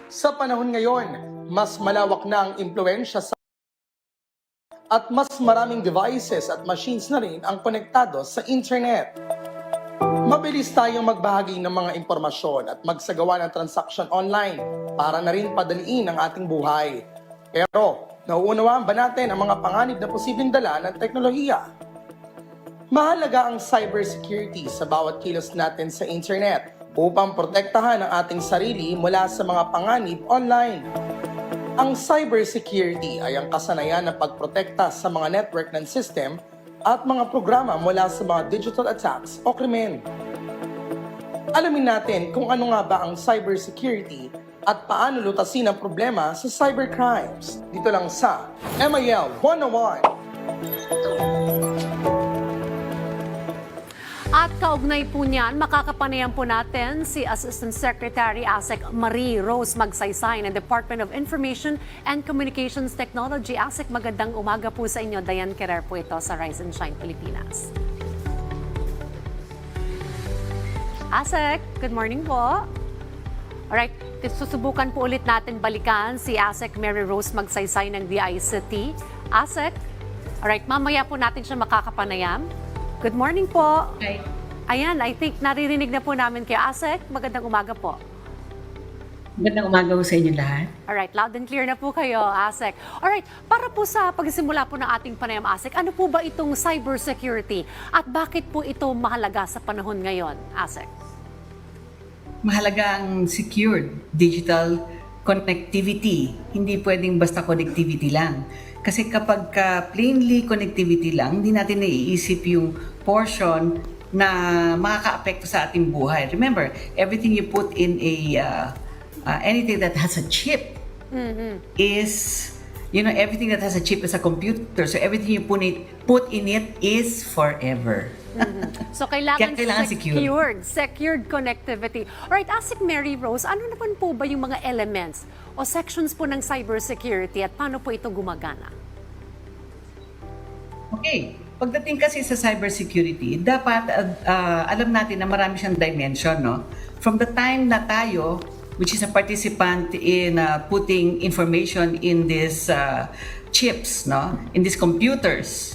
Sa panahon ngayon, mas malawak na ang impluensya sa at mas maraming devices at machines na rin ang konektado sa internet. Mabilis tayong magbahagi ng mga impormasyon at magsagawa ng transaction online para na rin padaliin ang ating buhay. Pero, nauunawaan ba natin ang mga panganib na posibleng dala ng teknolohiya? Mahalaga ang cybersecurity sa bawat kilos natin sa internet upang protektahan ang ating sarili mula sa mga panganib online. Ang cybersecurity ay ang kasanayan ng pagprotekta sa mga network ng system at mga programa mula sa mga digital attacks o krimen. Alamin natin kung ano nga ba ang cybersecurity at paano lutasin ang problema sa cybercrimes. Dito lang sa MIL 101. At kaugnay po niyan, makakapanayan po natin si Assistant Secretary ASEC Marie Rose Magsaysay ng Department of Information and Communications Technology. ASEC, magandang umaga po sa inyo. Diane Querer po ito sa Rise and Shine Pilipinas. ASEC, good morning po. Alright, susubukan po ulit natin balikan si ASEC Mary Rose Magsaysay ng DICT. ASEC, alright, mamaya po natin siya makakapanayam. Good morning po. Hi. Ayan, I think naririnig na po namin kayo. ASEC, magandang umaga po. Magandang umaga po sa inyo lahat. Alright, loud and clear na po kayo, ASEC. Alright, para po sa pagsimula po ng ating panayam, ASEC, ano po ba itong cybersecurity at bakit po ito mahalaga sa panahon ngayon, ASEC? Mahalaga ang secured digital connectivity. Hindi pwedeng basta connectivity lang. Kasi kapag plainly connectivity lang, hindi natin naiisip yung portion na makaka-apekto sa ating buhay. Remember, everything you put in anything that has a chip is, everything that has a chip is a computer. So everything you put in it is forever. So kailangan secured connectivity. Alright, ASEC Mary Rose, ano naman po ba yung mga elements o sections po ng cybersecurity at paano po ito gumagana? Okay. Pagdating kasi sa cybersecurity, dapat alam natin na marami siyang dimension, no? From the time na tayo, which is a participant in putting information in these chips, no? In these computers,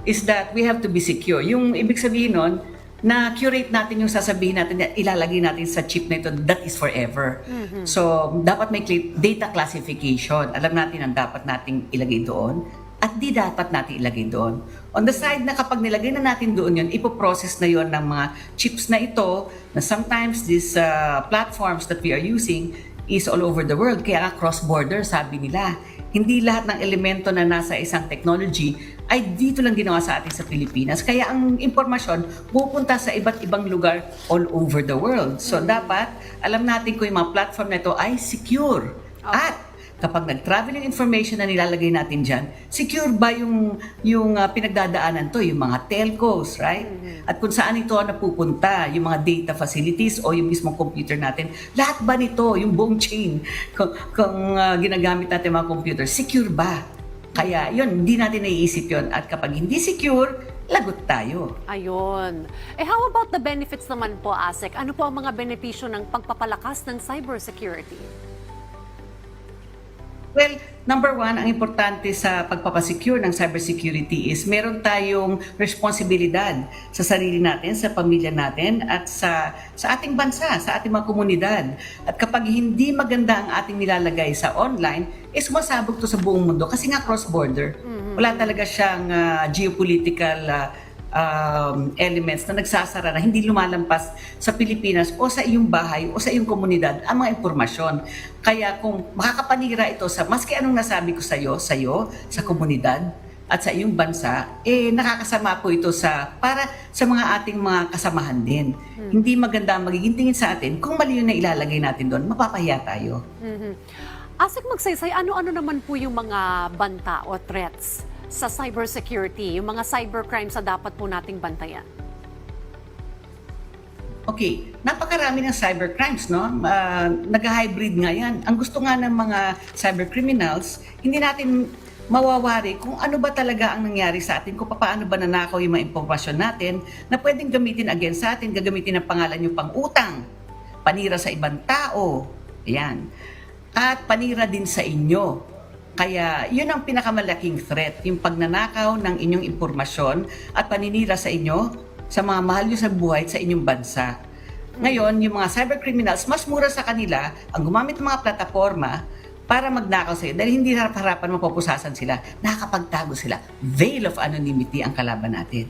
is that we have to be secure. Yung ibig sabihin nun, na curate natin yung sasabihin natin na ilalagay natin sa chip na ito, that is forever. So, dapat may data classification. Alam natin ang dapat nating ilagay doon at di dapat natin ilagay doon. On the side na kapag nilagay na natin doon yun, ipoprocess na yon ng mga chips na ito na sometimes these platforms that we are using is all over the world. Kaya cross-border, sabi nila. Hindi lahat ng elemento na nasa isang technology ay dito lang ginawa sa atin sa Pilipinas. Kaya ang impormasyon pupunta sa iba't ibang lugar all over the world. So dapat alam natin kung yung mga platform na ito ay secure. Okay. At kapag nag-travel yung information na nilalagay natin dyan, secure ba yung pinagdadaanan to, yung mga telcos, right? At kung saan ito napupunta, yung mga data facilities o yung mismong computer natin, lahat ba nito, yung buong chain, kung ginagamit natin mga computer, secure ba? Kaya yun, hindi natin naiisip yun. At kapag hindi secure, lagot tayo. Ayun. How about the benefits naman po, ASEC? Ano po ang mga benepisyo ng pagpapalakas ng cybersecurity? Well, number one, ang importante sa pagpapasecure ng cybersecurity is meron tayong responsibilidad sa sarili natin, sa pamilya natin, at sa ating bansa, sa ating mga komunidad. At kapag hindi maganda ang ating nilalagay sa online, sumasabog to sa buong mundo kasi nga cross-border. Wala talaga siyang geopolitical elements na nagsasara na hindi lumalampas sa Pilipinas o sa iyong bahay o sa iyong komunidad ang mga impormasyon. Kaya kung makakapanira ito sa maski anong nasabi ko sa'yo, sa komunidad at sa iyong bansa, nakakasama po ito para sa mga ating mga kasamahan din. Hindi maganda ang magiging tingin sa atin kung mali yun na ilalagay natin doon, mapapahiya tayo. ASEC Magsaysay, ano-ano naman po yung mga banta o threats sa cybersecurity, yung mga cybercrimes na dapat po nating bantayan? Okay, napakarami ng cybercrimes, no? Nag-hybrid nga yan. Ang gusto nga ng mga cybercriminals, hindi natin mawawari kung ano ba talaga ang nangyari sa atin, kung paano ba nanakaw yung mga impormasyon natin na pwedeng gamitin against sa atin, gagamitin ang pangalan yung pang-utang, panira sa ibang tao. Ayan. at panira din sa inyo. Kaya yun ang pinakamalaking threat, yung pagnanakaw ng inyong impormasyon at paninira sa inyo, sa mga mahal nyo sa buhay sa inyong bansa. Ngayon, yung mga cybercriminals, mas mura sa kanila ang gumamit ng mga plataforma para magnakaw sa iyo dahil hindi harap-harapan mapupusasan sila, nakakapagtago sila. Veil of anonymity ang kalaban natin.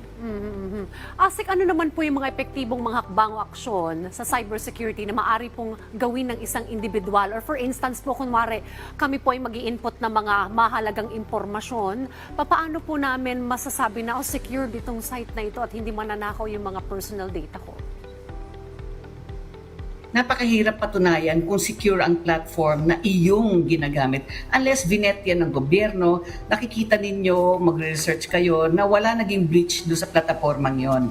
ASEC, ano naman po yung mga epektibong mga hakbang o aksyon sa cybersecurity na maaari pong gawin ng isang individual? Or for instance po, kunwari, kami po ay mag-i-input ng mga mahalagang impormasyon, paano po namin masasabi na secure ditong site na ito at hindi mananakaw yung mga personal data ko? Napakahirap patunayan kung secure ang platform na iyong ginagamit. Unless vinet yan ng gobyerno, nakikita ninyo, magre-research kayo na wala naging breach doon sa platformang yon.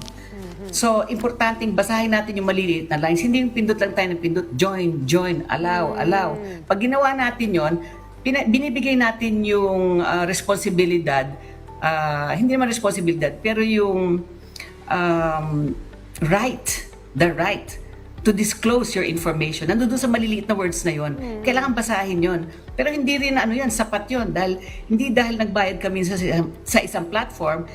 So, importanteng basahin natin yung maliliit na lines. Hindi yung pindot lang tayo ng pindot, join, allow. Pag ginawa natin yon, binibigay natin yung responsibilidad, hindi naman responsibilidad, pero yung the right to disclose your information. Nandun sa maliliit na words na yon. Kailangan basahin yon. Pero hindi rin sapat yon dahil nagbayad kami sa isang platform,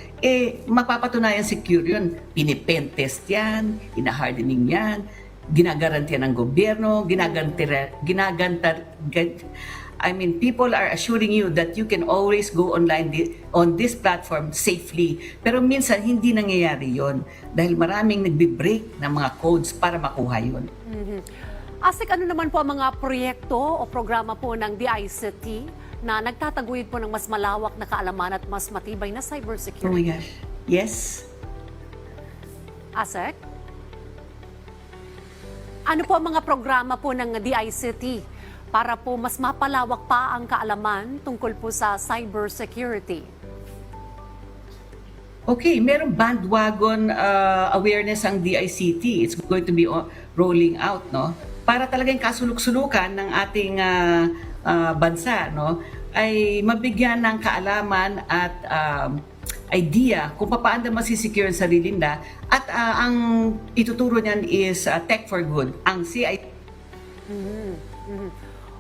mapapatunayan secure yun. Pinipen test yan, ina-hardening yan, ginagarantiyan ng gobyerno, people are assuring you that you can always go online on this platform safely. Pero minsan, hindi nangyayari yon dahil maraming nagbe-break ng mga codes para makuha yon. ASEC, ano naman po ang mga proyekto o programa po ng DICT na nagtataguyod po ng mas malawak na kaalaman at mas matibay na Oh cybersecurity? my gosh. Yes. ASEC? Ano po ang mga programa po ng DICT para po mas mapalawak pa ang kaalaman tungkol po sa cybersecurity? Okay, merong bandwagon awareness ang DICT. It's going to be rolling out, no? Para talagang kasuluk-sulukan ng ating bansa, no? Ay mabigyan ng kaalaman at idea kung paano masisecure ang sarili nila. At ang ituturo niyan is Tech for Good, ang CIT.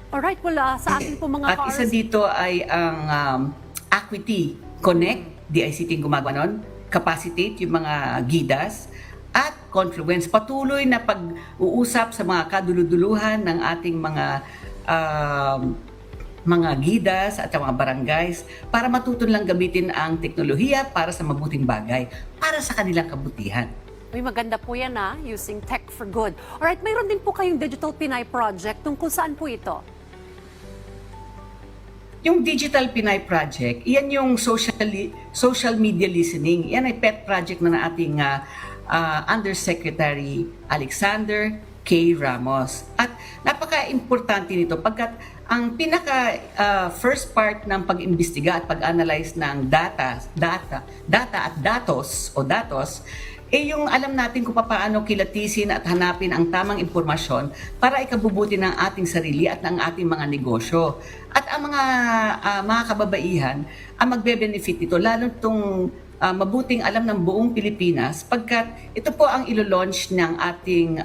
Alright, wala sa ating po mga At isa dito ay ang Acuity Connect, DICT ang gumagawa nun, Capacitate, yung mga gidas, at Confluence, patuloy na pag-uusap sa mga kaduluduluhan ng ating mga gidas at mga barangays para matuto lang gamitin ang teknolohiya para sa mabuting bagay, para sa kanilang kabutihan. Uy, maganda po yan using Tech for Good. Alright, mayroon din po kayong Digital Pinay Project. Tungkol saan po ito? Yung Digital Pinay Project, yan yung social media listening. Yan ay pet project na ng ating Undersecretary Alexander K. Ramos. At napaka-importante nito pagkat ang first part ng pag-imbestiga at pag-analyze ng data at datos, yung alam natin kung paano kilatisin at hanapin ang tamang impormasyon para ikabubuti ng ating sarili at ng ating mga negosyo. At ang mga kababaihan ang magbe-benefit ito, lalo itong mabuting alam ng buong Pilipinas pagkat ito po ang ilo-launch ng ating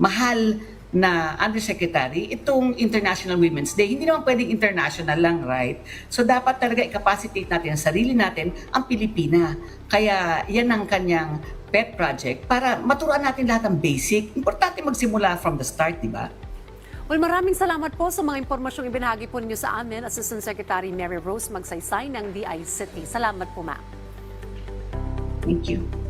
mahal na Undersecretary, itong International Women's Day. Hindi naman pwedeng international lang, right? So dapat talaga i-capacitate natin ang sarili natin, ang Pilipina. Kaya yan ang kanyang pet project para maturuan natin lahat ng basic. Importante magsimula from the start, di ba? Well, maraming salamat po sa mga impormasyong ibinahagi po ninyo sa amin, Assistant Secretary Mary Rose Magsaysay ng DICT. Salamat po, ma'am. Thank you.